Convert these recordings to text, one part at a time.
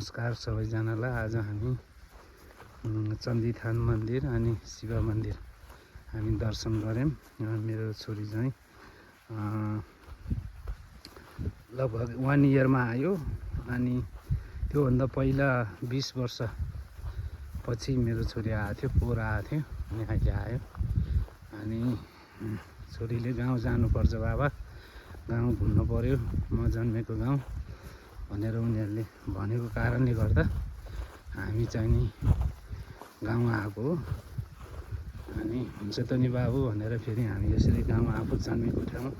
नमस्कार सबैजनालाई। आज हामी चण्डीथान मन्दिर अनि शिव मन्दिर हामी दर्शन गऱ्यौँ। मेरो छोरी चाहिँ लगभग 1 इयरमा आयो अनि त्योभन्दा पहिला 20 वर्ष पछि मेरो छोरी आएको थियो, पोहोर आएको थियो अनि अहिले आयो। अनि छोरीले गाउँ जानुपर्छ बाबा, गाउँ घुम्नु पर्यो, म जन्मेको गाउँ भनेर उनीहरूले भनेको कारणले गर्दा हामी चाहिँ नि गाउँ आएको हो। अनि हुन्छ त नि बाबु भनेर फेरि हामी यसरी गाउँ आफू जन्मेको ठाउँ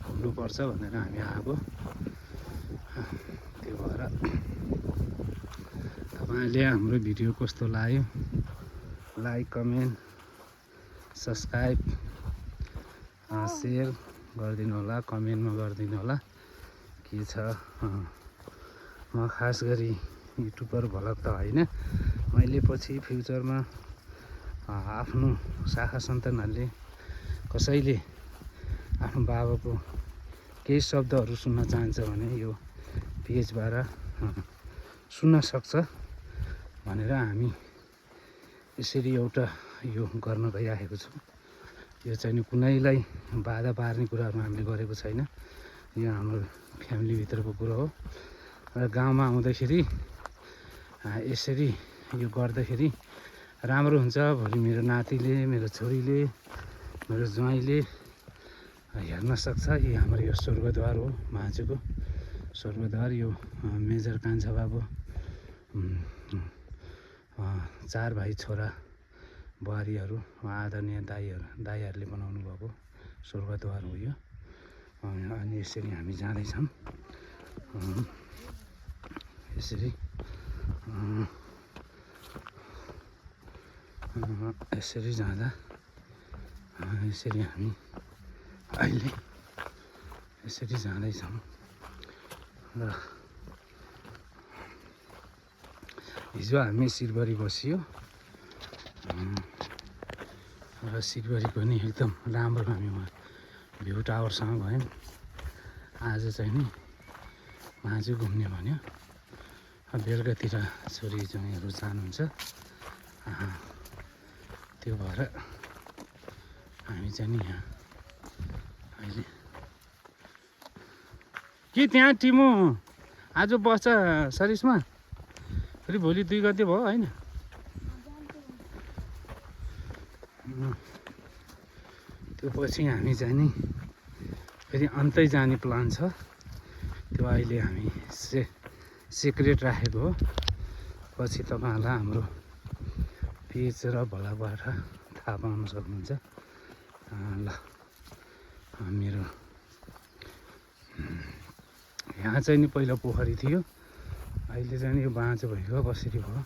घुम्नुपर्छ भनेर हामी आएको। त्यो भएर तपाईँले हाम्रो भिडियो कस्तो लाग्यो लाइक, कमेन्ट, सब्सक्राइब, सेयर गरिदिनु होला, कमेन्टमा गरिदिनु होला। के छ, म खास गरी युट्युबर भ्लग त होइन, मैले पछि फ्युचरमा आफ्नो शाखा सन्तानहरूले कसैले आफ्नो बाबाको केही शब्दहरू सुन्न चाहन्छ भने यो पेजबाट सुन्न सक्छ भनेर हामी यसरी एउटा यो गर्न गइरहेको छु। यो चाहिँ नि कुनैलाई बाधा पार्ने कुराहरू हामीले गरेको छैन, यो हाम्रो फ्यामिलीभित्रको कुरो हो। र गाउँमा आउँदाखेरि यसरी यो गर्दाखेरि राम्रो हुन्छ। भोलि मेरो नातिले, मेरो छोरीले, मेरो ज्वाइँले हेर्न सक्छ। यो हाम्रो यो स्वर्गद्वार हो, माझको स्वर्गद्वार। यो मेजर कान्छा बाबु 4 भाइ छोरा बुहारीहरू, आदरणीय दाइहरूले बनाउनु भएको स्वर्गद्वार हो यो। अनि यसरी हामी जाँदैछौँ। यसरी जाँदा यसरी हामी अहिले यसरी जाँदैछौँ। र हिजो हामी सिलगढी बसियो र सिलगढी पनि एकदम राम्रो हामी वहाँ भ्यू टावरसँग गयौँ। आज चाहिँ नि माझु घुम्ने भन्यो, बेलुकातिर छोरी ज्वाइँहरू जानुहुन्छ। त्यो भएर हामी चाहिँ नि यहाँ अहिले के त्यहाँ टिमु आज बस्छ सरिसमा, फेरि भोलि 2 गते भयो होइन? त्यो पछि हामी चाहिँ नि फेरि अन्तै जाने प्लान छ। त्यो अहिले हामी सिक्रेट राखेको हो। पछि तपाईँहरूलाई हाम्रो पेज र भ्लगबाट थाहा पाउन सक्नुहुन्छ। ल, मेरो यहाँ चाहिँ नि पहिला पोखरी थियो, अहिले चाहिँ नि यो बाँझो भइगयो। कसरी भयो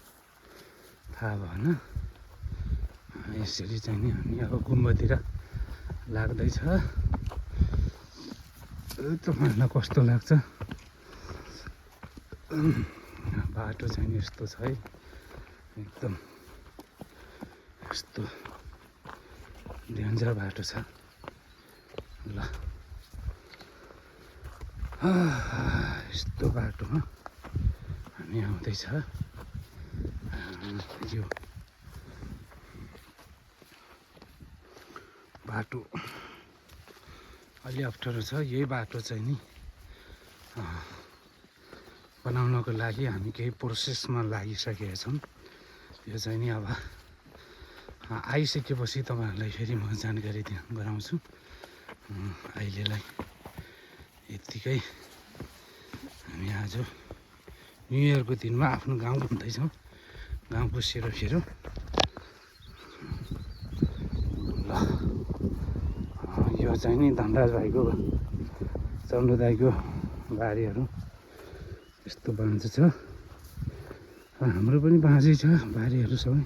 थाहा भएन। यसरी चाहिँ नि हामी अब गुम्बातिर लाग्दैछ। तपाईँहरूलाई कस्तो लाग्छ? बाटो चाहिँ नि यस्तो छ है, एकदम यस्तो डेन्जर बाटो छ। ल, यस्तो बाटोमा हामी आउँदैछ। यो बाटो अलि अप्ठ्यारो छ। यही बाटो चाहिँ नि बनाउनको लागि हामी केही प्रोसेसमा लागिसकेका छौँ। यो चाहिँ नि अब आइसकेपछि तपाईँहरूलाई फेरि म जानकारी गराउँछु। अहिलेलाई यत्तिकै हामी आज न्यु इयरको दिनमा आफ्नो गाउँ घुम्दैछौँ, गाउँको सेरोफेरो। ल, यो चाहिँ नि धनराज भाइको, चन्द्र दाइको बारीहरू यस्तो बाँझो छ। हाम्रो पनि बाँझै छ बारीहरू सबै।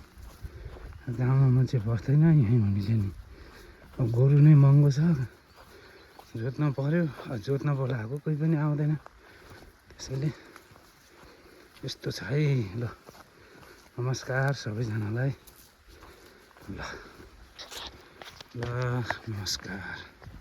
गाउँमा मान्छे बस्दैन यहीँ हामीले नि। अब गोरु नै महँगो छ, जोत्न पर्यो। जोत्न बोलाएको कोही पनि आउँदैन, त्यसैले यस्तो छ है। ल, नमस्कार सबैजनालाई। ल, नमस्कार।